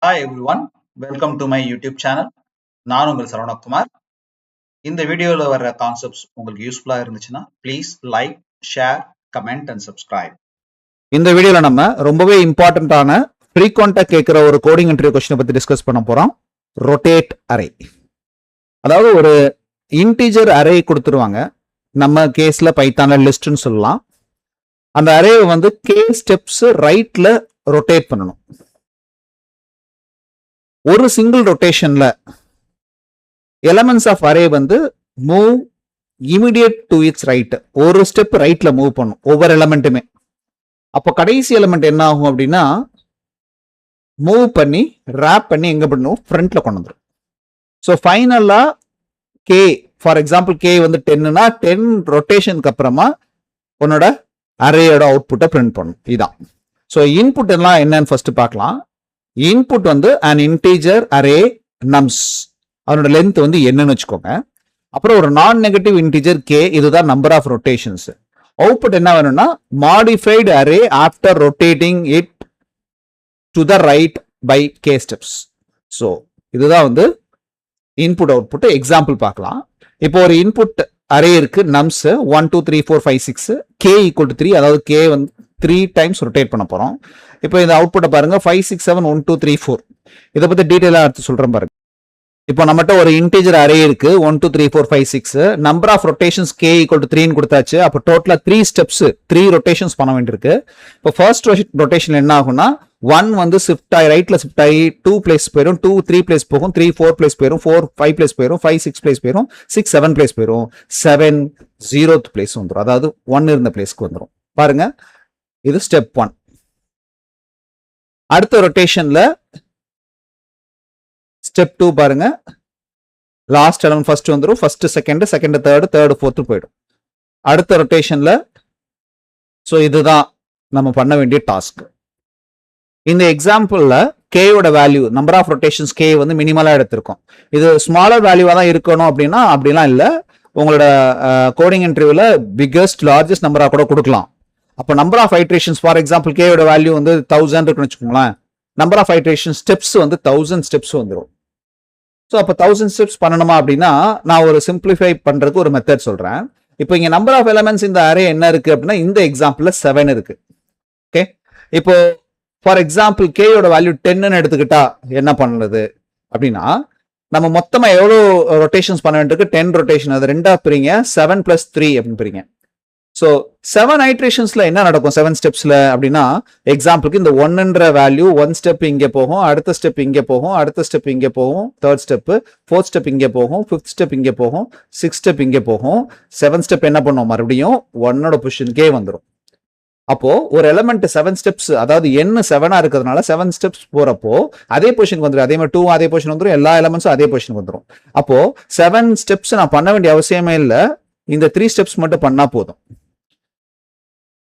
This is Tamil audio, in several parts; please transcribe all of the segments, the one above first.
Hi everyone, welcome to my YouTube channel. நான் உங்கள் சரவணகுமார். இந்த வீடியோல வர கான்செப்ட்ஸ் உங்களுக்கு யூஸ்ஃபுல்லா இருந்துச்சுன்னா please like, share, comment and subscribe. இந்த வீடியோல நம்ம ரொம்பவே இம்பார்ட்டன்டான ஃப்ரீக்வெண்டா கேட்கிற ஒரு கோடிங் இன்டர்வியூ கொஸ்டினை பத்தி டிஸ்கஸ் பண்ண போறோம். Rotate array. அதாவது ஒரு இன்டிஜர் அரே கொடுத்துருவாங்க. நம்ம கேஸ்ல பைத்தான்ல லிஸ்ட்னு சொல்லலாம். அந்த அரேவை வந்து கே ஸ்டெப்ஸ் ரைட்ல ரொட்டேட் பண்ணணும். ஒரு சிங்கிள் ரொட்டேஷன்ல எலமெண்ட்ஸ் ஆஃப் அரே வந்து move immediate to it's right. ஒரு ஸ்டெப் ரைட்ல மூவ் பண்ணும் ஒவ்வொரு எலமெண்ட்டுமே. அப்போ கடைசி எலமெண்ட் என்ன ஆகும் அப்படின்னா மூவ் பண்ணி ரேப் பண்ணி எங்க பண்ணும் ஃப்ரண்ட்ல கொண்டு வந்துடும். ஸோ ஃபைனலா கே ஃபார் எக்ஸாம்பிள் கே வந்து 10னா 10 ரொட்டேஷனுக்கு அப்புறமா உன்னோட அரேயோட அவுட்புட்டை பிரிண்ட் பண்ணும். இதான். ஸோ இன்புட் எல்லாம் என்னன்னு ஃபர்ஸ்ட் பார்க்கலாம். இன்புட் வந்து an integer array nums, அதனோட லென்த் வந்து என்னன்னு வச்சுக்கோங்க. அப்புறம் ஒரு நான் நெகட்டிவ் இன்டிஜர் கே, இதுதான் நம்பர் ஆஃப் ரொட்டேஷன்ஸ். அவுட்புட் என்ன வேணும்னா modified array after rotating it to the right by K steps. So இதுதான் வந்து இன்புட் அவுட்புட். எக்ஸாம்பிள் பார்க்கலாம். இப்போ ஒரு இன்புட் அரே இருக்கு, நம்ஸ் 1 2 3 4 5 6, கே ஈக்குவல் டு 3, அதாவது கே வந்து 3 டைம்ஸ் ரொட்டேட் பண்ண போறோம். இப்போ இந்த அவுட்புட்டை பாருங்க 5 6 7 1 2 3 4. இதை பத்தி டீடைலா எடுத்து சொல்றேன் பாருங்க. இப்போ நம்மகிட்ட ஒரு இன்டிஜர் அரே இருக்கு 1 2 3 4 5 6, number of rotations K equal to 3 கொடுத்தாச்சு. அப்போ டோட்டலா 3 ஸ்டெப்ஸ் 3 ரொட்டேஷன்ஸ் பண்ண வேண்டியிருக்கு. இப்போ ஃபர்ஸ்ட் ரொட்டேஷன் என்ன ஆகும்னா 1 வந்து ஷிஃப்ட் ஆகி ரைட்ல ஷிஃப்ட் ஆகி 2 பிளேஸ் போயிடும், 2 3 பிளேஸ் போகும், 3 4 பிளேஸ் போயிடும், 4 5 பிளேஸ் போயிடும், 5 6 பிளேஸ் போயிடும், 6 7 பிளேஸ் போயிடும், 7 0th பிளேஸ் வந்துடும். அதாவது 1 இருந்த பிளேஸ்க்கு வந்துடும். பாருங்க, இது ஸ்டெப் 1. அடுத்த ரொட்டேஷன்ல ஸ்டெப் 2 பாருங்க, லாஸ்ட் எலமெண்ட் ஃபர்ஸ்ட் வந்துடும், first second, second third, third fourth போயிடும். அடுத்த ரொட்டேஷன்ல ஸோ இதுதான் நம்ம பண்ண வேண்டிய டாஸ்க். இந்த எக்ஸாம்பிள்ல கேயோட value number of rotations k வந்து மினிமலா எடுத்திருக்கோம். இது ஸ்மாலர் வேல்யூவா தான் இருக்கணும் அப்படின்னா அப்படிலாம் இல்லை. உங்களோட கோடிங் இன்டர்வியூல பிக்கஸ்ட் லார்ஜஸ்ட் நம்பரா கூட கொடுக்கலாம். அப்போ number of iterations for example கேயோட வேல்யூ வந்து 1000 இருக்குன்னு வச்சுக்கோங்களேன். நம்பர் ஆஃப் ஐட்ரேஷன் ஸ்டெப்ஸ் வந்து 1000 ஸ்டெப்ஸ் வந்துடும். ஸோ அப்போ 1000 ஸ்டெப்ஸ் பண்ணணுமா அப்படின்னா நான் ஒரு சிம்பிளிஃபை பண்றதுக்கு ஒரு மெத்தட் சொல்றேன். இப்போ இங்க நம்பர் ஆஃப் எலமெண்ட்ஸ் இந்த அரே என்ன இருக்கு அப்படின்னா இந்த எக்ஸாம்பிள்ல 7 இருக்கு. ஓகே, இப்போ ஃபார் எக்ஸாம்பிள் கேயோட வேல்யூ 10ன்னு எடுத்துக்கிட்டா என்ன பண்ணுறது அப்படின்னா நம்ம மொத்தமா எவ்வளோ ரொட்டேஷன்ஸ் பண்ண வேண்டியிருக்கு 10 ரொட்டேஷன். அது ரெண்டா பிரிங்க, 7 + 3 அப்படின்னு பிரிங்க. ஸோ 7 ஐட்ரேஷன்ஸ்ல என்ன நடக்கும் 7 ஸ்டெப்ஸ்ல அப்படின்னா எக்ஸாம்பிளுக்கு இந்த 1ன்ற வேல்யூ 1 ஸ்டெப் இங்கே போகும், அடுத்த ஸ்டெப் இங்கே போகும், அடுத்த ஸ்டெப் இங்கே போகும், தேர்ட் ஸ்டெப், ஃபோர்த் ஸ்டெப் இங்கே போகும், ஃபிஃப்த் ஸ்டெப் இங்கே போகும், 6 ஸ்டெப் இங்கே போகும், 7 ஸ்டெப் என்ன பண்ணும் மறுபடியும் 1ஓட பொசிஷனுக்கே வந்துடும். அப்போ ஒரு எலமெண்ட் 7 ஸ்டெப்ஸ், அதாவது n 7ஆ இருக்கிறதுனால 7 ஸ்டெப்ஸ் போறப்போ அதே பொசிஷனுக்கு வந்துடும். அதே மாதிரி 2 அதே பொசிஷன் வந்துடும், எல்லா எலமெண்ட்ஸும் அதே பொசிஷனுக்கு வந்துடும். அப்போ 7 ஸ்டெப்ஸ் நான் பண்ண வேண்டிய அவசியமே இல்லை, இந்த 3 ஸ்டெப்ஸ் மட்டும் பண்ணா போதும்.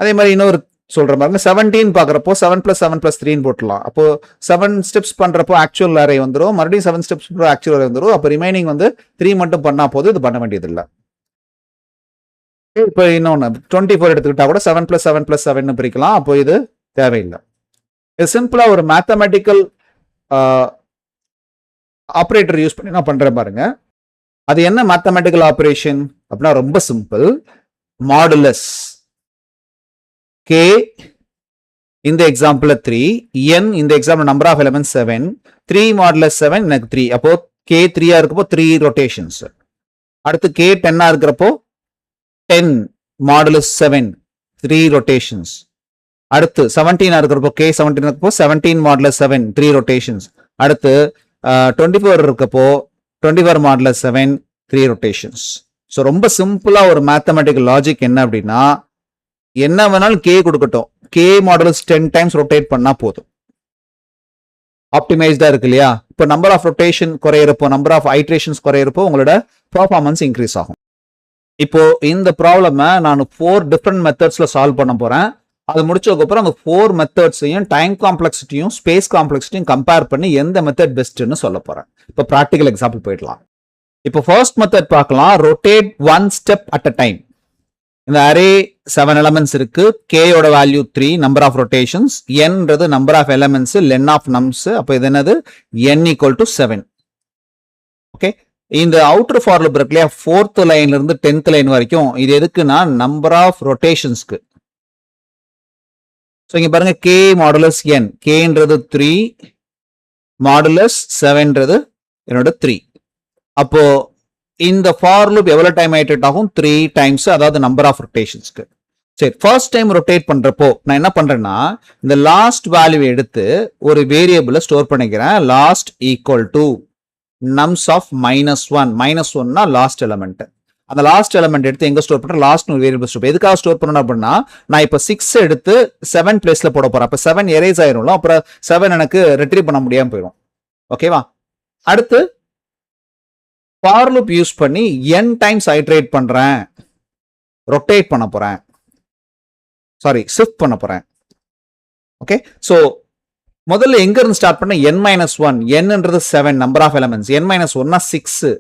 அதே மாதிரி இன்னொரு சொல்ற மாதிரி 17 பாக்குறப்போ 7 + 7 + 3 போட்டலாம். அப்போ 7 ஸ்டெப்ஸ் பண்றப்போ ஆக்சுவல் அரே வந்துடும், மறுபடியும் 7 ஸ்டெப்ஸ் ஆக்சுவல் அரே வந்துடும். அப்போ ரிமைனிங் வந்து 3 மட்டும் பண்ணா போதும், இது பண்ண வேண்டியது இல்லை. இப்போ இன்னொன்று 24 எடுத்துக்கிட்டா கூட 7 + 7 + 7 பிரிக்கலாம். அப்போ இது தேவையில்லை. இது சிம்பிளா ஒரு மேத்தமெட்டிக்கல் ஆப்ரேட்டர் யூஸ் பண்ணி நான் பண்றேன் பாருங்க. அது என்ன மேத்தமெட்டிக்கல் ஆபரேஷன் அப்படின்னா ரொம்ப சிம்பிள். மாடுலஸ் கே இந்த எக்ஸாம்பிள் 3, n இந்த example number of elements 7, 3 modulus 7 எனக்கு 3. அப்போ கே 3ஆ இருக்கப்போ 3 ரொட்டேஷன்ஸ். அடுத்து கே 10ஆ இருக்கிறப்போ 10 மாடுலஸ் 7 3 ரொட்டேஷன்ஸ். அடுத்து 17ஆ இருக்கிறப்போ கே 17 இருக்கப்போ 17 மாடுலஸ் 7 3 ரொட்டேஷன்ஸ். அடுத்து 24 இருக்கப்போ 24 மாடுலஸ் 7 3 ரொட்டேஷன்ஸ். ஸோ ரொம்ப சிம்பிளா ஒரு மேத்தமெட்டிக்கல் லாஜிக் என்ன அப்படின்னா என்ன வேணாலும் கே கொடுக்கட்டும், கே மாடுலஸ் 10 டைம்ஸ் ரொட்டேட் பண்ணா போதும். ஆப்டிமைஸ்டா இருக்கு இல்லையா? இப்போ நம்பர் ஆஃப் ரொட்டேஷன் குறையிறப்போ, நம்பர் ஆஃப் ஐட்ரேஷன்ஸ் குறையிறப்போ உங்களோட பெர்ஃபார்மன்ஸ் இன்க்ரீஸ் ஆகும். இப்போ இந்த ப்ராப்ளமை நான் 4 டிஃப்ரெண்ட் மெத்தட்ஸ்ல சால்வ் பண்ண போறேன். அது முடிச்சதுக்கப்புறம் அந்த 4 மெத்தட்ஸையும் டைம் காம்ப்ளெக்சிட்டியும் ஸ்பேஸ் காம்ப்ளெக்சிட்டியும் கம்பேர் பண்ணி எந்த மெத்தட் பெஸ்ட்னு சொல்ல போறேன். இப்போ ப்ராக்டிகல் எக்ஸாம்பிள் போயிடலாம். இப்போ ஃபர்ஸ்ட் மெத்தட் பார்க்கலாம், rotate 1 step at a time. இந்த அரே 7 எலமெண்ட்ஸ் இருக்கு. கேயோட வேல்யூ 3, நம்பர் ஆஃப் ரொட்டேஷன்ஸ். nன்றது number of elements, len of nums. அப்போ இது என்னது? n equal to 7. ஓகே, இந்த அவுட்டர் ஃபார் லூப் இருக்கு இல்லையா, 4th லைன்ல இருந்து 10th லைன் வரைக்கும், இது எதுக்குன்னா நம்பர் ஆஃப் ரொட்டேஷன்ஸ்க்கு. ஸோ இங்க பாருங்க, k மாடுலஸ் n, kன்றது 3, மாடுலஸ் 7ன்றது என்னோட 3. அப்போ இந்த ஃபார் லூப் எவ்வளவு டைம் ஐட்ரேட் ஆகும்? 3 டைம்ஸ், அதாவது நம்பர் ஆஃப் ரொட்டேஷன்ஸ்க்கு. சரி, ஃபர்ஸ்ட் டைம் ரொட்டேட் பண்றப்போ நான் என்ன பண்றேன்னா, இந்த லாஸ்ட் வேல்யூ எடுத்து ஒரு வேரியபிள ஸ்டோர் பண்ணிக்கிறேன். Last equal to nums of -1. -1னா லாஸ்ட் எலமெண்ட். அந்த லாஸ்ட் எலமெண்ட் எடுத்து எங்க ஸ்டோர் பண்றேன்? லாஸ்ட் ஒரு வேரியபிள் ஸ்டோர். எதுக்காக ஸ்டோர் பண்ணணும் அப்படின்னா, நான் இப்ப 6 எடுத்து 7 பிளேஸ்ல போட போறேன். அப்ப 7 எரேஸ் ஆயிரும்ல, அப்புறம் 7 எனக்கு ரிட்ரீவ் பண்ண முடியாம போயிடும். ஓகேவா? அடுத்து ஃபார் லூப் யூஸ் பண்ணி n டைம்ஸ் ஐட்ரேட் பண்றேன், ரொட்டேட் பண்ண போறேன், சாரி ஷிஃப்ட் பண்ண போறேன். ஓகே, சோ முதல்ல எங்க இருந்து ஸ்டார்ட் பண்ண? n-1. nன்றது 7, நம்பர் ஆஃப் எலிமெண்ட்ஸ். n-1னா 6.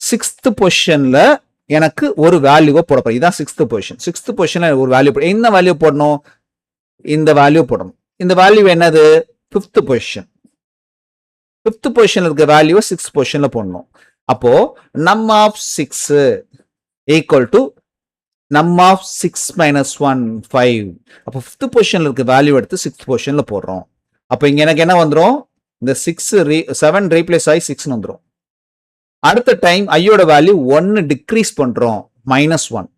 6th பொசிஷன்ல எனக்கு ஒரு வேல்யூவை போட போறேன். இதான் 6th பொசிஷன். 6th பொசிஷன்ல ஒரு வேல்யூ, என்ன வேல்யூ போடணும்? இந்த வேல்யூ போடணும். இந்த வேல்யூ என்னது? 5th position. 5th பொசிஷன்ல இருக்க வேல்யூ 6th பொசிஷன்ல போடணும். அப்போ நம் ஆஃப் 6 ஈக்குவல் டு நம் ஆஃப் 6 - 1 5. அப்போ 5th பொசிஷன்ல இருக்க வேல்யூ எடுத்து 6th பொசிஷன்ல போடுறோம். அப்போ இங்க எனக்கு என்ன வந்துரும்? இந்த 7 ரீப்ளேஸ் ஆகி 6 வந்துரும். அடுத்த டைம் ஐயோட வேல்யூ 1 டிக்ரீஸ் பண்றோம், -1.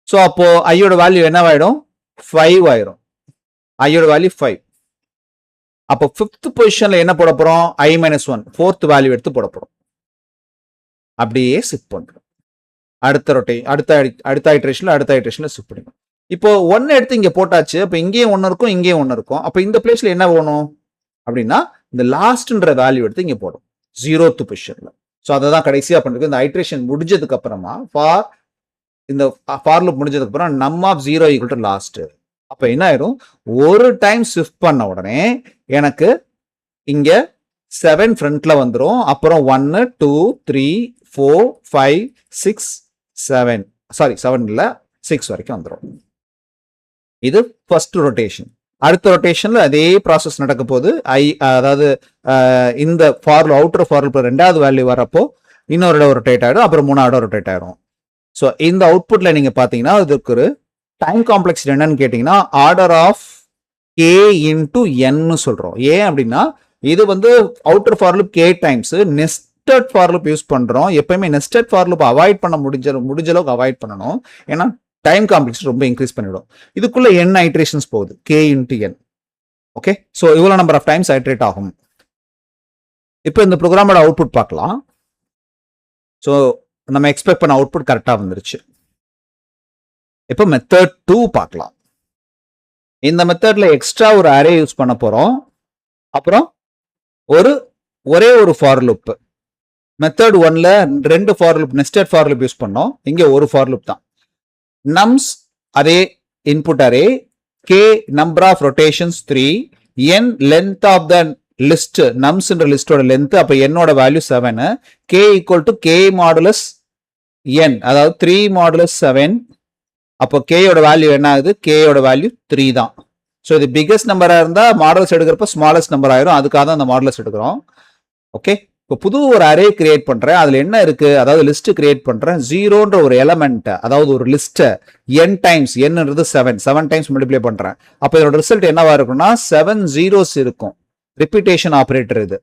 ஸோ அப்போ ஐயோட வேல்யூ என்னவாயிடும்? 5 ஆயிரும். ஐயோட வேல்யூ 5. அப்போ 5th பொசிஷன்ல என்ன போட போறோம்? i-1, 4th வேல்யூ எடுத்து போட போறோம். அப்படியே ஷிஃப்ட் பண்றோம். அடுத்த ஐட்ரேஷன்ல ஷிஃப்ட் பண்ணிடும். இப்போ 1 எடுத்து இங்க போட்டாச்சு. அப்ப இங்கேயும் 1 இருக்கும், இங்கேயும் 1 இருக்கும். அப்ப இந்த பிளேஸ்ல என்ன வேணும் அப்படின்னா, இந்த லாஸ்ட்ன்ற வேல்யூ எடுத்து இங்க போடும் 0th பொசிஷன்ல. ஸோ அதை தான் கடைசியா பண்றது. இந்த ஐட்ரேஷன் முடிஞ்சதுக்கு அப்புறமா இந்த ஃபார் லூப் முடிஞ்சதுக்கு அப்புறம் நம் ஆஃப் 0 ஈக்குவல் டு லாஸ்ட். அப்ப என்ன ஆயிரும்? ஒரு டைம் ஷிஃப்ட் பண்ண உடனே எனக்கு இங்க 7 ஃப்ரண்ட்ல வந்துரும். அப்புறம் 1 2 3 4 5 6 7, சாரி 7 இல்ல 6 வரைக்கும் வந்துரும். இது ஃபர்ஸ்ட் ரொட்டேஷன். அடுத்த ரொட்டேஷன்ல அதே ப்ராசஸ் நடக்க போகுது. அதாவது இந்த அவுட்டர் ஃபார் லூப் ரெண்டாவது வேல்யூ வரப்போ இன்னொரு இடம் ரொட்டேட் ஆயிடும், அப்புறம் 3வது ரொட்டேட் ஆயிடும். ஸோ இந்த அவுட்புட்ல நீங்க பாத்தீங்கன்னா இதுக்கு ஒரு டைம் காம்ப்ளெக்ஸ் என்னன்னு கேட்டீங்கன்னா, order of k into n சொல்றோம். ஏன் அப்படின்னா, இது வந்து outer for loop k times nested for loop use பண்றோம். எப்பயுமே நெஸ்டட் ஃபார் லூப் அவாய்ட் பண்ண முடிஞ்ச அளவுக்கு அவாய்ட் பண்ணணும். ஏன்னா டைம் காம்ப்ளெக்ஸ் ரொம்ப இன்க்ரீஸ் பண்ணிடும். இதுக்குள்ள n ஐட்ரேஷன்ஸ் போகுது, k into n. Okay, so இவ்வளவு நம்பர் ஆஃப் டைம்ஸ் ஐட்ரேட் ஆகும். இப்போ இந்த ப்ரோக்ராமோட அவுட்புட் பார்க்கலாம். ஸோ நம்ம எக்ஸ்பெக்ட் பண்ண அவுட்புட் கரெக்டா வந்துருச்சு. இப்போ மெத்தட் 2 பார்க்கலாம். இந்த மெத்தட்ல எக்ஸ்ட்ரா ஒரு அரே யூஸ் பண்ண போறோம். அப்புறம் ஒரே ஒரு ஃபார் லூப். மெத்தட் 1ல 2 for loop, nested for loop use பண்ணோம். இங்க ஒரு ஃபார் லூப் தான். நம்ஸ் அதே input array, k number of rotations 3, n length of the list, நம்ஸ்ன்ற லிஸ்டோட லென்த். அப்ப என்னோட value 7, k equal to k modulus n, அதாவது 3 மாடுலஸ் 7. அப்போ k யோட வேல்யூ என்ன ஆகுது? k யோட வேல்யூ 3 தான். ஸோ இது பிகஸ்ட் நம்பரா இருந்தா மாடல்ஸ் எடுக்கிறப்ப ஸ்மாலஸ்ட் நம்பர் ஆயிரும். அதுக்காக தான் அந்த மாடல்ஸ் எடுக்கிறோம். ஓகே, இப்போ புது ஒரு அரே கிரியேட் பண்றேன். அதுல என்ன இருக்கு? அதாவது லிஸ்ட் கிரியேட் பண்றேன். 0ன்ற ஒரு எலமெண்ட், அதாவது ஒரு லிஸ்ட் n டைம்ஸ், nன்றது 7 டைம்ஸ் மல்டிப்ளை பண்றேன். அப்ப இதோட ரிசல்ட் என்னவா இருக்கும்னா 7 zeros இருக்கும். ரிப்பீட்டேஷன் ஆபரேட்டர் இது.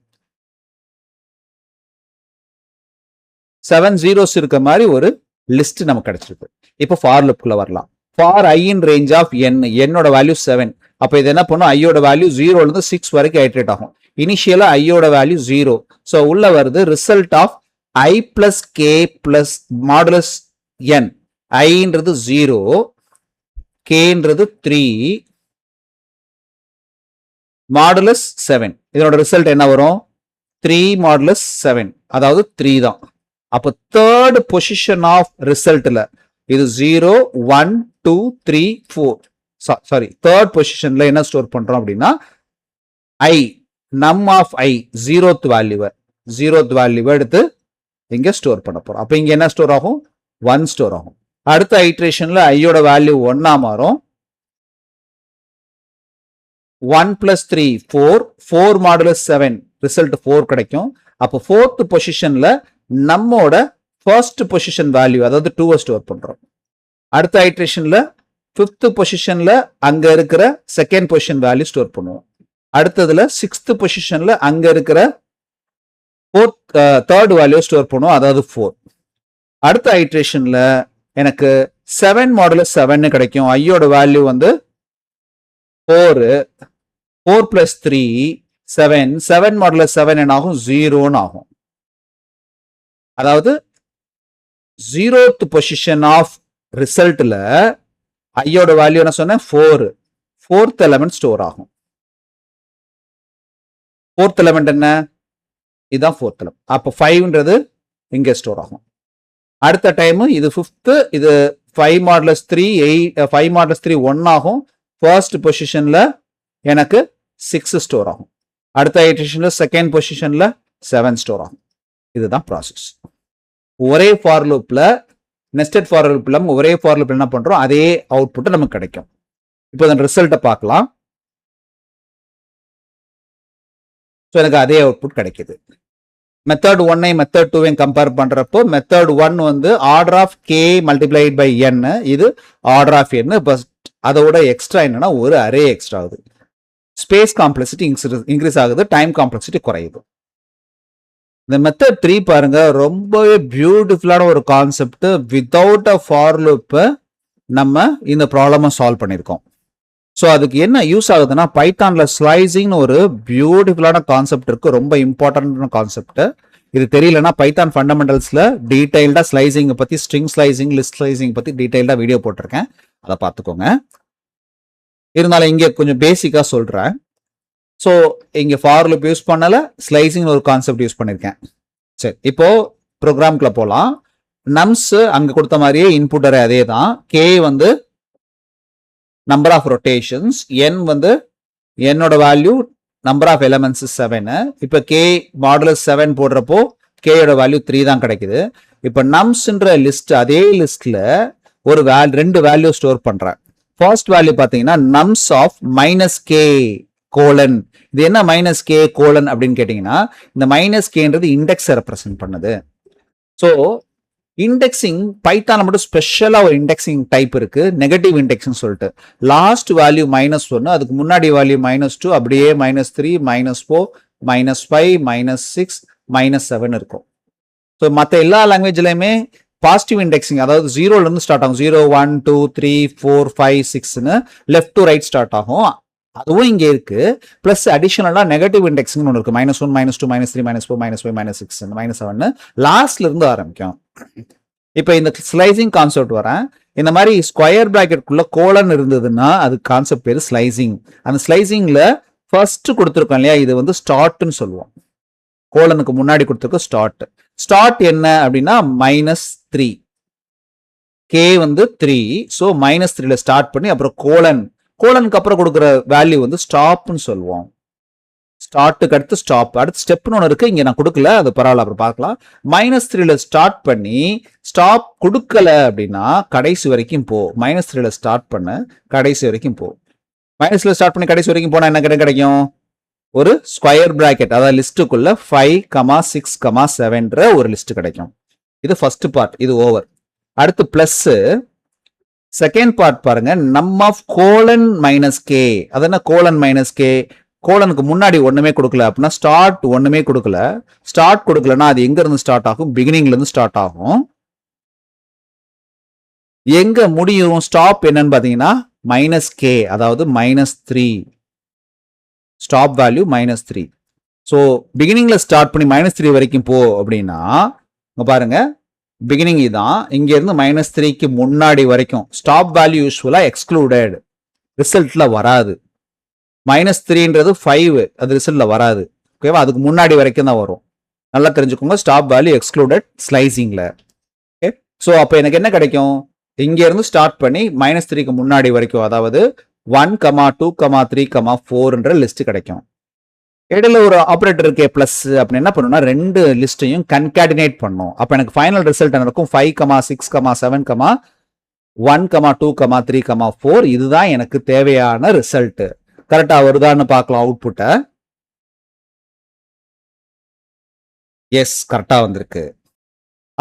7 zeros இருக்க மாதிரி ஒரு லிஸ்ட் நமக்கு கிடைச்சிருக்கு. இப்போ ஃபார் லூப்குள்ள வரலாம். For i in range of n, என்னோட வேல்யூ 7. அப்ப இது என்ன பண்ணும்? ஐயோட வேல்யூ 0ல இருந்து 6 வரைக்கும் ஐட்ரேட் ஆகும். இனிஷியலா ஐயோட வேல்யூ 0. ஸோ உள்ள வருது result of i plus k plus modulus n. iன்றது 0, kன்றது 3, மாடுலஸ் 7. இதோட ரிசல்ட் என்ன வரும்? 3 மாடுலஸ் 7, அதாவது 3 தான். அப்போ தேர்ட் பொசிஷன் ஆஃப் ரிசல்ட்ல இது 0 1 2 3 4, சாரி தேர்ட் பொசிஷன்ல என்ன ஸ்டோர் பண்றோம் அப்படின்னா i, நம் ஆஃப் i 0th வேல்யூவை எடுத்து இங்க ஸ்டோர் பண்ண போறோம். அப்ப இங்க என்ன ஸ்டோர் ஆகும்? 1 ஸ்டோர் ஆகும். அடுத்த ஐட்ரேஷன்ல ஐயோட வேல்யூ 1 மாறும். 1 plus 3 4 4 மாடுலஸ் 7 ரிசல்ட் 4 கிடைக்கும். அப்போ 4th பொசிஷன்ல நம்மோட ஃபர்ஸ்ட் பொசிஷன் வேல்யூ அதாவது 2 ஸ்டோர் பண்றோம். அடுத்த ஐட்ரேஷன்ல 5th பொசிஷன்ல அங்க இருக்கிற செகண்ட் பொசிஷன் வேல்யூ ஸ்டோர் பண்ணுவோம். அடுத்ததுல 6th பொசிஷன்ல அங்க இருக்கிற தேர்ட் வேல்யூ ஸ்டோர் பண்ணுவோம், அதாவது 4. அடுத்த ஐட்ரேஷன்ல எனக்கு 7 மாடுலஸ் 7 கிடைக்கும். ஐயோட வேல்யூ வந்து 4 4 plus 3 7 7 மாடுலஸ் 7 என்ன ஆகும் 0 ஆகும். அதாவது 0th பொசிஷன் ஆஃப் ரிசல்ட்ல ஐயோட வேல்யூ என்ன சொன்னேன் 4 4th எலிமெண்ட் ஸ்டோர் ஆகும். 4th எலிமெண்ட் என்ன, இதுதான் 4th எலிமெண்ட். அப்போ 5ன்றது இங்கே ஸ்டோர் ஆகும். அடுத்த டைம் இது 5th, இது 5 மாடுலஸ் 3 8 5 மாடுலஸ் 3 1 ஆகும். ஃபர்ஸ்ட் பொசிஷன்ல எனக்கு 6 ஸ்டோர் ஆகும். அடுத்த ஐட்ரேஷன்ல செகண்ட் பொசிஷன்ல 7 ஸ்டோர் ஆகும். இதுதான் ப்ராசஸ். ஒரே ஃபார் லூப்ல நெஸ்டட் ஃபார் லூப்ல ஒரே ஃபார் லூப்ல என்ன பண்றோம், அதே அவுட்புட் நமக்கு கிடைக்கும். இப்போ அந்த ரிசல்ட்டை பார்க்கலாம். ஸோ எனக்கு அதே அவுட்புட் கிடைக்குது. மெத்தட் 1 மெத்தட் 2 கம்பேர் பண்றப்போ மெத்தட் 1 வந்து order of k multiplied by n, இது ஆர்டர் ஆஃப் n. பட் அதோட எக்ஸ்ட்ரா என்னன்னா ஒரு அரே எக்ஸ்ட்ரா ஆகுது. ஸ்பேஸ் காம்ப்ளெக்சிட்டி இன்க்ரீஸ் ஆகுது, டைம் காம்ப்ளெக்சிட்டி குறையுது. இந்த மெத்தட் 3 பாருங்க, ரொம்பவே பியூட்டிஃபுல்லான ஒரு concept. Without a for loop நம்ம இந்த ப்ராப்ளமை சால்வ் பண்ணியிருக்கோம். ஸோ அதுக்கு என்ன யூஸ் ஆகுதுன்னா, பைத்தான்ல ஸ்லைசிங்னு ஒரு பியூட்டிஃபுல்லான கான்செப்ட் இருக்கு, ரொம்ப இம்பார்ட்டன்டான கான்செப்ட். இது தெரியலன்னா பைத்தான் ஃபண்டமெண்டல்ஸ்ல டீடைல்டா ஸ்லைசிங் பத்தி, ஸ்ட்ரிங் ஸ்லைசிங், லிஸ்ட் ஸ்லைசிங் பத்தி டீடைல்டா வீடியோ போட்டிருக்கேன், அதை பார்த்துக்கோங்க. இருந்தாலும் இங்கே கொஞ்சம் பேசிக்கா சொல்றேன். ஸோ இங்க ஃபார் லூப் யூஸ் பண்ணல, ஸ்லைசிங் ஒரு கான்செப்ட் யூஸ் பண்ணியிருக்கேன். சரி, இப்போ ப்ரோக்ராம்குள்ள போகலாம். நம்ஸ் அங்க கொடுத்த மாதிரியே இன்புட் அரே அதே தான். கே வந்து நம்பர் ஆஃப் ரொட்டேஷன்ஸ், என் வந்து என்னோட வேல்யூ நம்பர் ஆஃப் எலிமெண்ட்ஸ் 7. இப்போ கே மாடுலஸ் 7 போடுறப்போ கேயோட வேல்யூ 3 தான் கிடைக்குது. இப்போ நம்ஸ்ன்ற லிஸ்ட், அதே லிஸ்ட்ல ஒரு ரெண்டு வேல்யூ ஸ்டோர் பண்றேன். ஃபர்ஸ்ட் வேல்யூ பார்த்தீங்கன்னா nums of minus K colon. இது என்ன மைனஸ் கே கோலன் அப்படின்னு கேட்டீங்கன்னா, இந்த மைனஸ் கேன்றது இண்டெக்ஸை ரெப்ரசென்ட் பண்ணுது. ஸோ இண்டெக்ஸிங் பைத்தான்ல மட்டும் ஸ்பெஷலா ஒரு இண்டெக்ஸிங் டைப் இருக்கு, நெகட்டிவ் இண்டெக்ஸ்னு சொல்லிட்டு. லாஸ்ட் வேல்யூ -1, அதுக்கு முன்னாடி வேல்யூ -2, அப்படியே -3 -4 -5 -6 -7 இருக்கும். ஸோ மற்ற எல்லா லாங்குவேஜ்லயுமே பாசிட்டிவ் இண்டெக்ஸிங், அதாவது 0ல இருந்து ஸ்டார்ட் ஆகும். 0 1 2 3 4 5 6ன்னு லெஃப்ட் டு ரைட் ஸ்டார்ட் ஆகும். அதுவும் இங்க இருக்கு. பிளஸ் அடிஷனலா நெகட்டிவ் இண்டெக்ஸிங் ஒன்று இருக்கு, -1 -2 -3 -4 -5 -6 -7 லாஸ்ட்ல இருந்து ஆரம்பிக்கும். இப்ப இந்த ஸ்லைசிங் கான்செப்ட் வரேன். இந்த மாதிரி ஸ்கொயர் பிராக்கெட்குள்ள கோலன் இருந்ததுன்னா அது கான்செப்ட் பேரு ஸ்லைசிங். அந்த ஸ்லைசிங்ல ஃபர்ஸ்ட் கொடுத்துருக்கோம் இல்லையா, இது வந்து ஸ்டார்ட்னு சொல்லுவோம். கோலனுக்கு முன்னாடி கொடுத்துருக்க ஸ்டார்ட். ஸ்டார்ட் என்ன அப்படின்னா -3, கே வந்து 3. ஸோ -3ல ஸ்டார்ட் பண்ணி அப்புறம் கோலனுக்கு அப்புறம் கொடுக்குற வேல்யூ வந்து ஸ்டாப்னு சொல்லுவோம். ஸ்டார்ட்டுக்கு அடுத்து ஸ்டாப், அடுத்து ஸ்டெப்னு ஒன்று இருக்கு, இங்க நான் கொடுக்கல, அது பரவாயில்ல, அப்புறம் பார்க்கலாம். -3ல ஸ்டார்ட் பண்ணி ஸ்டாப் கொடுக்கல அப்படின்னா கடைசி வரைக்கும் போ. -3ல ஸ்டார்ட் பண்ண கடைசி வரைக்கும் போ. -ல ஸ்டார்ட் பண்ணி கடைசி வரைக்கும் போனா என்ன கிடைக்கும், ஒரு ஸ்கொயர் பிராக்கெட், அதாவது லிஸ்ட்டுக்குள்ள 5, 6, 7 ஒரு லிஸ்ட் கிடைக்கும். இது ஃபர்ஸ்ட் பார்ட், இது ஓவர். அடுத்து பிளஸ் செகண்ட் பார்ட் பாருங்க, நம் ஆஃப் கோலன் -k. அது என்ன கோலன் -k? கோலனுக்கு முன்னாடி ஒண்ணுமே கொடுக்கல அப்படின்னா ஸ்டார்ட் ஒண்ணுமே கொடுக்கல. ஸ்டார்ட் கொடுக்கலன்னா அது எங்க இருந்து ஸ்டார்ட் ஆகும், பிகினிங்ல இருந்து ஸ்டார்ட் ஆகும். எங்க முடியும் ஸ்டாப் என்னன்னு பாத்தீங்கன்னா -k, அதாவது -3. Stop value -3. ஸோ பிகினிங்ல ஸ்டார்ட் பண்ணி -3 வரைக்கும் போ அப்படின்னா பாருங்க, பிகினிங் இதான், இங்க இருந்து -3க்கு முன்னாடி வரைக்கும் ஸ்டாப் வேல்யூ யூஸ்வலா எக்ஸ்க்ளூடட், ரிசல்ட்ல வராது. -3ன்றது 5, அது ரிசல்ட்ல வராது. ஓகேவா, அதுக்கு முன்னாடி வரைக்கும் தான் வரும். நல்லா தெரிஞ்சுக்கோங்க, ஸ்டாப் வேல்யூ எக்ஸ்க்ளூடட் ஸ்லைசிங்ல. ஓகே, ஸோ அப்போ எனக்கு என்ன கிடைக்கும், இங்க இருந்து ஸ்டார்ட் பண்ணி -3க்கு முன்னாடி வரைக்கும், அதாவது 1, 2, 3, 4ன்ற லிஸ்ட் கிடைக்கும். இடையில ஒரு ஆபரேட்டர் இருக்கே பிளஸ், அப்படின்னு என்ன பண்ணுன்னா ரெண்டு லிஸ்டையும் கன்கார்டினேட் பண்ணும். அப்ப எனக்கு ஃபைனல் ரிசல்ட் என்ன இருக்கும், 5, 6, 7, 1, 2, 3, 4 இதுதான் எனக்கு தேவையான ரிசல்ட். கரெக்டா வருதான்னு பார்க்கலாம் அவுட்புட்டை. எஸ், கரெக்டா வந்திருக்கு.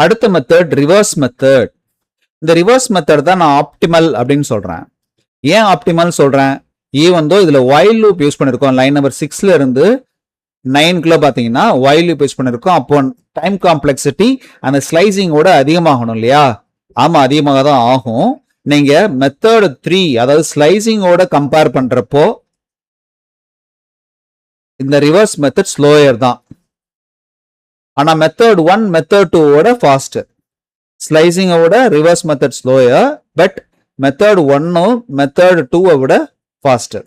அடுத்த மெத்தட் ரிவர்ஸ் மெத்தட். இந்த ரிவர்ஸ் மெத்தட் தான் நான் ஆப்டிமல் அப்படின்னு சொல்றேன். ஏன் ஆப்டிமல் சொல்றேன்? ஈவன் தோ இதுல while loop யூஸ் பண்ணிருக்கோம். லைன் நம்பர் 6ல இருந்து 9க்குள்ள பாத்தீங்கன்னா while loop யூஸ் பண்ணிருக்கோம். அப்போ டைம் காம்ப்ளெக்சிட்டி அந்த ஸ்லைசிங்கோட அதிகமாகணும் இல்லையா? ஆமா, அதிகமாக தான் ஆகும். நீங்க மெத்தட் 3 அதாவது ஸ்லைசிங்கோட கம்பேர் பண்றப்போ இந்த ரிவர்ஸ் மெத்தட் ஸ்லோயர் தான். ஆனா மெத்தட் 1 மெத்தட் 2ஓட ஃபாஸ்ட். ஸ்லைசிங்கோட reverse method slower, but method 1 method 2 விட ஃபாஸ்டர்.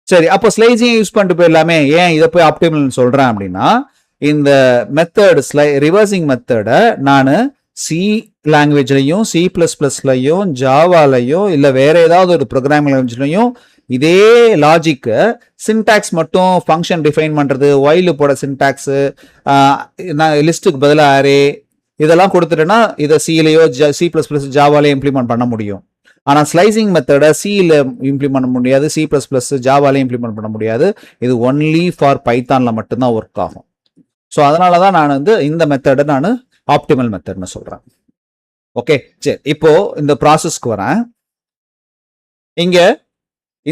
சரி, அப்போ ஸ்லைசிங் யூஸ் பண்ணிட்டு போயிடலாமே. ஏன் இதை போய் ஆப்டிமல் சொல்றேன் அப்படின்னா, இந்த மெத்தட் ரிவர்சிங் மெத்தடை நான் சி லாங்குவேஜ்லையும் C++லையும் ஜாவாலையும் இல்லை வேற ஏதாவது ஒரு ப்ரோக்ராமிங் லாங்குவேஜ்லையும் இதே லாஜிக்கு சின்டாக்ஸ் மட்டும் ஃபங்க்ஷன் டிஃபைன் பண்றது, while போட சின்டாக்ஸ், லிஸ்ட்டுக்கு பதிலாக அரே இதெல்லாம் கொடுத்துட்டேன்னா இதை சிலையோ C++ ஜாவாலையோ இம்ப்ளிமெண்ட் பண்ண முடியும். ஆனால் ஸ்லைசிங் மெத்தடை சியில் இம்ப்ளிமெண்ட் பண்ண முடியாது, C++ ஜாவாலையும் இம்ப்ளிமெண்ட் பண்ண முடியாது. இது ஒன்லி ஃபார் பைத்தானில் மட்டும்தான் ஒர்க் ஆகும். ஸோ அதனால தான் நான் இந்த மெத்தடை நான் ஆப்டிமல் மெத்தட்னு சொல்கிறேன். ஓகே, சரி, இப்போ இந்த ப்ராசஸ்க்கு வரேன். இங்க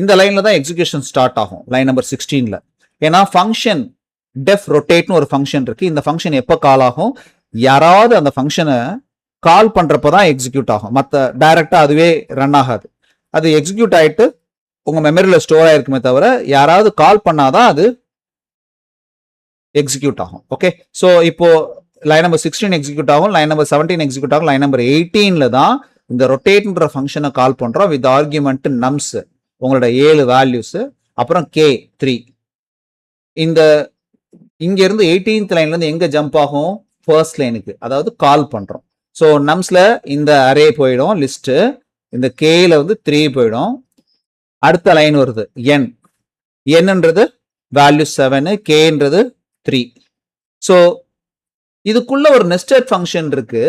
இந்த லைன்ல தான் எக்ஸிகியூஷன் ஸ்டார்ட் ஆகும், லைன் நம்பர் 16ல. ஏன்னா ஃபங்க்ஷன் டெஃப் ரொட்டேட்னு ஒரு ஃபங்க்ஷன் இருக்கு. இந்த ஃபங்க்ஷன் எப்போ கால் ஆகும்? யாராவது அந்த ஃபங்க்ஷனை கால் பண்றப்போ தான் எக்ஸிக்யூட் ஆகும். மற்ற டைரக்டா அதுவே ரன் ஆகாது. அது எக்ஸிக்யூட் ஆயிட்டு உங்க மெமரியில ஸ்டோர் ஆயிருக்குமே தவிர யாராவது கால் பண்ணாதான் அது எக்ஸிக்யூட் ஆகும். ஓகே, ஸோ இப்போ லைன் நம்பர் 16 எக்ஸிக்யூட் ஆகும், லைன் நம்பர் 17 எக்ஸிக்யூட் ஆகும், லைன் நம்பர் 18ல தான் இந்த ரொட்டேட்ன்ற ஃபங்க்ஷனை கால் பண்றோம் வித் ஆர்குமெண்ட் நம்ஸ், உங்களோட 7 வேல்யூஸ், அப்புறம் K3. இந்த இங்க இருந்து 18th லைன்ல இருந்து எங்க ஜம்ப் ஆகும்? ஃபர்ஸ்ட் லைனுக்கு, அதாவது கால் பண்றோம். ஸோ நம்ஸ்ல இந்த அரே போயிடும் லிஸ்ட், இந்த கேல வந்து 3 போயிடும். அடுத்த லைன் வருது n, என்னன்றது வேல்யூ 7, கேன்றது 3. ஸோ இதுக்குள்ள ஒரு நெஸ்டட் ஃபங்க்ஷன் இருக்கு,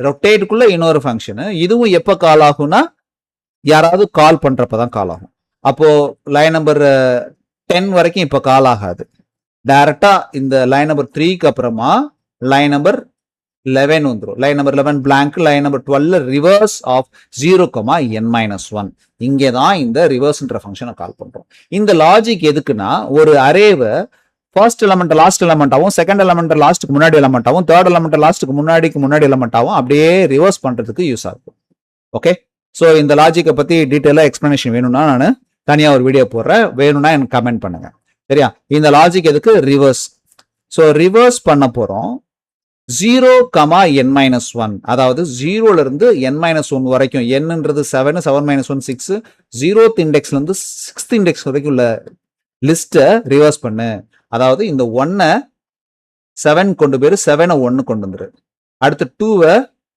ரொட்டேட்டுக்குள்ள இன்னொரு ஃபங்க்ஷன். இதுவும் எப்ப கால் ஆகும்னா யாராவது கால் பண்றப்பதான் கால் ஆகும். அப்போ லைன் நம்பர் 10 வரைக்கும் இப்ப கால் ஆகாது. டைரக்டா இந்த லைன் நம்பர் 3க்கு அப்புறமா லைன் நம்பர் 11 வந்துடும். Line number 11 blank, line number 12 reverse of 0,n-1. இங்கே தான் இந்த ரிவர்ஸ்ன்ற ஃபங்க்ஷனை கால் பண்றோம். இந்த லாஜிக் எதுக்குன்னா, ஒரு அரேவை ஃபர்ஸ்ட் எலமெண்ட் லாஸ்ட் எலமெண்டாவும், செகண்ட் எலமெண்ட் லாஸ்ட்டுக்கு முன்னாடி எலமெண்டாவும், தேர்ட் எலமெண்ட் லாஸ்ட்டுக்கு முன்னாடி எலமெண்டாவும் அப்படியே ரிவர்ஸ் பண்றதுக்கு யூஸ் ஆகும். ஓகே, ஸோ இந்த லாஜிக்கை பத்தி டீட்டெயிலாக எக்ஸ்பிளனேஷன் வேணும்னா நான் தனியாக ஒரு வீடியோ போடுறேன், வேணும்னா எனக்கு கமெண்ட் பண்ணுங்க. சரியா? இந்த லாஜிக் எதுக்கு? ரிவர்ஸ். ஸோ ரிவர்ஸ் பண்ண போறோம் 0,n-1, அதாவது 0ல இருந்து n-1 வரைக்கும். nன்றது 7, 7-1 6, 0th இண்டெக்ஸ்ல இருந்து 6th இண்டெக்ஸ் வரைக்கும் உள்ள லிஸ்ட்டை ரிவர்ஸ் பண்ணு. அதாவது இந்த 1-ஐ 7 கொண்டு போயிரு, 7-ஐ 1 கொண்டு வந்துரு. அடுத்து 2-ஐ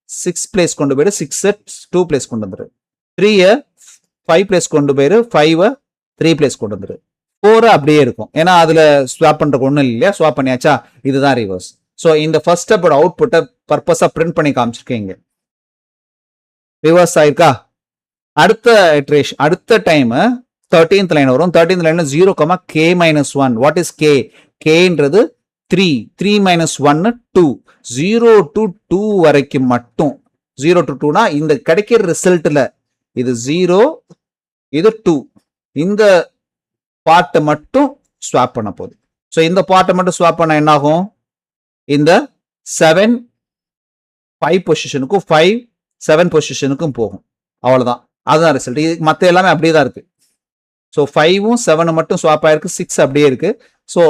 6 பிளேஸ் கொண்டு போயிரு, 6-ஐ 2 பிளேஸ் கொண்டு வந்துரு. 3-ஐ 5 பிளேஸ் கொண்டு போயிரு, 5-ஐ 3 பிளேஸ் கொண்டு வந்துரு. 4 அப்படியே இருக்கும், ஏன்னா அதுல ஸ்வாப் பண்றதுக்கு ஒண்ணும் இல்லையா, ஸ்வாப் பண்ணியாச்சா. இதுதான் ரிவர்ஸ். ஸோ இந்த ஃபர்ஸ்ட் ஸ்டெப்போட அவுட்புட்டை பர்பஸா பிரிண்ட் பண்ணி காமிச்சிருக்கீங்க. ரிவர்ஸ் ஆயிருக்கா? அடுத்த இட்ரேஷன், அடுத்த டைம் 13th லைன் வரும். 13th லைன்ல 0,k-1. What is k? கேன்றது 3, 3-1 2. 0 to 2 வரைக்கும் மட்டும். 0 to 2னா இந்த கிடைக்கிற ரிசல்ட்ல இது 0, இது 2, இந்த பார்ட்டை மட்டும் ஸ்வாப் பண்ண போகுது. ஸோ இந்த பார்ட்டை மட்டும் ஸ்வாப் பண்ண என்ன ஆகும்? இந்த 7 5 பொசிஷனுக்கும் 5 7 பொசிஷனுக்கும் போகும். அவ்வளவுதான், அதுதான் ரிசல்ட். மற்ற எல்லாமே அப்படியே தான் இருக்கு. ஸோ 5ம் 7 மட்டும் ஸ்வாப் ஆயிருக்கு, 6 அப்படியே இருக்கு. ஸோ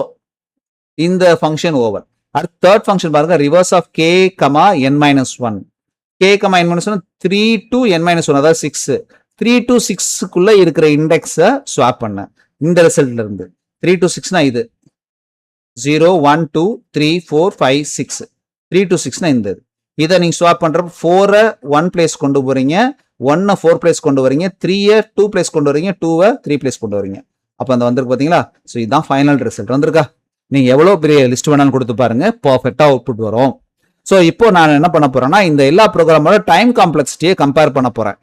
இந்த ஃபங்க்ஷன் ஓவர். அடுத்த தேர்ட் ஃபங்க்ஷன் பாருங்க, reverse of k,n-1. k,n-1 3 to n-1, அதாவது 6. 3 to 6க்குள்ள இருக்கிற இண்டெக்ஸை ஸ்வாப் பண்ண இந்த ரிசல்ட்ல இருந்து. 3 to 6னா இது 0 1 2 3 4 5 6. 3 to 6னா இந்த இதை நீங்க ஸ்வாப் பண்றப்ப 4-ஐ 1 பிளேஸ் கொண்டு போறீங்க, 1-ஐ 4 பிளேஸ் கொண்டு வரீங்க, 3-ஐ 2 பிளேஸ் கொண்டு வரீங்க, 2-ஐ 3 பிளேஸ் கொண்டு வரீங்க. அப்ப அந்த வந்திருக்கு பாத்தீங்களா? ஸோ இதுதான் ஃபைனல் ரிசல்ட். வந்திருக்கா? நீங்க எவ்வளவு பெரிய லிஸ்ட் வேணாலும் கொடுத்து பாருங்க, பர்ஃபெக்டா அவுட்புட் வரும். ஸோ இப்போ நான் என்ன பண்ண போறேன்னா இந்த எல்லா ப்ரோக்ராமோட டைம் காம்ப்ளெக்சிட்டியை கம்பேர் பண்ண போறேன்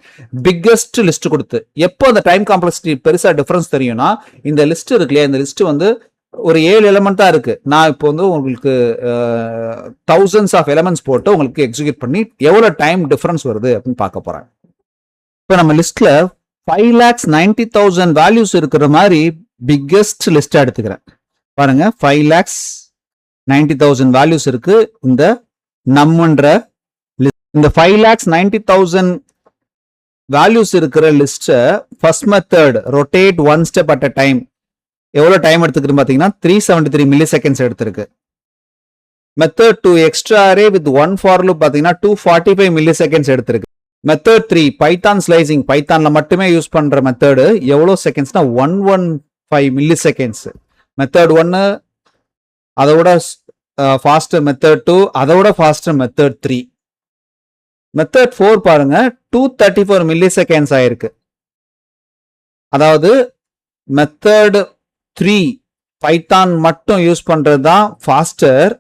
பிக்கெஸ்ட் லிஸ்ட் கொடுத்து. எப்போ அந்த டைம் காம்ப்ளெக்சிட்டி பெருசா டிஃபரன்ஸ் தெரியும்னா இந்த லிஸ்ட் இருக்கு இல்லையா, இந்த லிஸ்ட் வந்து ஒரு 7 எலிமெண்ட் தான் இருக்கு. நான் இப்போ வந்து உங்களுக்கு thousands ஆஃப் எலிமெண்ட்ஸ் போட்டு உங்களுக்கு எக்ஸிக்யூட் பண்ணி எவ்வளவு டைம் டிஃபரன்ஸ் வருது அப்படின்னு பார்க்க போறேன். இப்போ நம்ம லிஸ்ட்ல 5,90,000 வேல்யூஸ் இருக்கிற மாதிரி பிக்கெஸ்ட் லிஸ்ட் எடுத்துக்கிறேன். பாருங்க 5,90,000 வேல்யூஸ் இருக்கு இந்த நம்மன்ற இந்த 5,90,000 வேல்யூஸ் இருக்கிற list first method rotate one step at a time எவ்வளவு டைம் எடுத்துக்கிட்டு பாத்தீங்கன்னா 373 மில்லி செகண்ட்ஸ் எடுத்திருக்கு. Method 2 extra array with 1 for loop பாத்தீங்கன்னா 245 மில்லி செகண்ட்ஸ் எடுத்திருக்கு. மெத்தட் 3 பைத்தான் ஸ்லைசிங் பைத்தான்ல மட்டுமே யூஸ் பண்ற மெத்தடு எவ்வளவு செகண்ட்ஸ்னா 115 மில்லி செகண்ட்ஸ். மெத்தட் 1 அதோட ஃபாஸ்டர், மெத்தட் 2 அதோட ஃபாஸ்டர், மெத்தட் 3. மெத்தட் 4 பாருங்க 234 மில்லி செகண்ட்ஸ் ஆயிருக்கு. அதாவது மெத்தட் 3 பைத்தான் மட்டும் யூஸ் பண்றது தான் ஃபாஸ்டர்,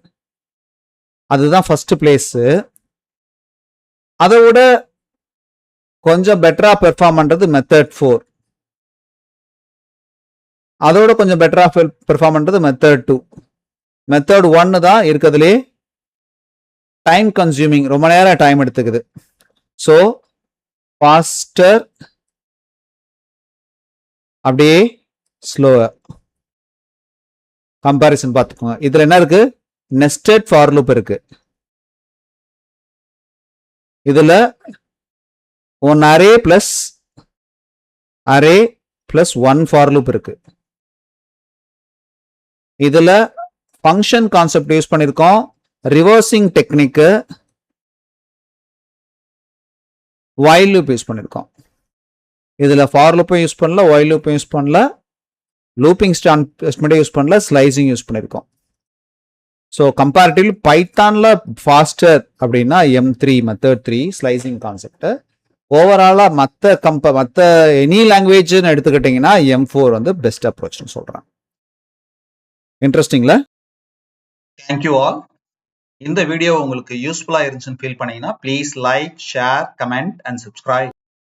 அதுதான் ஃபர்ஸ்ட் பிளேஸ். அதை விட கொஞ்சம் பெட்டரா பெர்ஃபார்ம் பண்றது மெத்தட் 4, அதோட கொஞ்சம் பெட்டரா பெர்ஃபார்ம் பண்றது மெத்தட் 2. மெத்தட் 1 தான் இருக்கிறதுலே டைம் கன்சியூமிங், ரொம்ப நேரம் டைம் எடுத்துக்குது. ஸோ ஃபாஸ்டர் அப்படியே ஸ்லோவர் கம்பாரிசன் பார்த்துக்கோங்க. இதுல என்ன இருக்கு, நெஸ்டட் ஃபார் லூப் இருக்கு. இதுல one array plus 1 for loop இருக்கு. இதுல ஃபங்க்ஷன் கான்செப்ட் யூஸ் பண்ணிருக்கோம், reversing technique, while loop use பண்ணிருக்கோம். இதுல ஃபார் லூப்பும் யூஸ் பண்ணல, வைல் லூப்பும் யூஸ் பண்ணல, லூப்பிங் ஸ்டாண்ட் யூஸ் பண்ணல, ஸ்லைசிங் யூஸ் பண்ணிருக்கோம். ஸோ கம்பேரிட்டிவ்லி பைத்தான்ல ஃபாஸ்டர் அப்படின்னா M3 மெத்தட் 3 ஸ்லைசிங் கான்செப்ட். ஓவராலா மற்ற எனி லாங்குவேஜ்னு எடுத்துக்கிட்டீங்கன்னா M4 வந்து பெஸ்ட் அப்ரோச்னு சொல்றேன். இன்ட்ரெஸ்டிங்ல. Thank you all. இந்த வீடியோ உங்களுக்கு யூஸ்ஃபுல்லா இருந்துச்சுன்னு ஃபீல் பண்ணீங்கன்னா please like, share, comment and subscribe.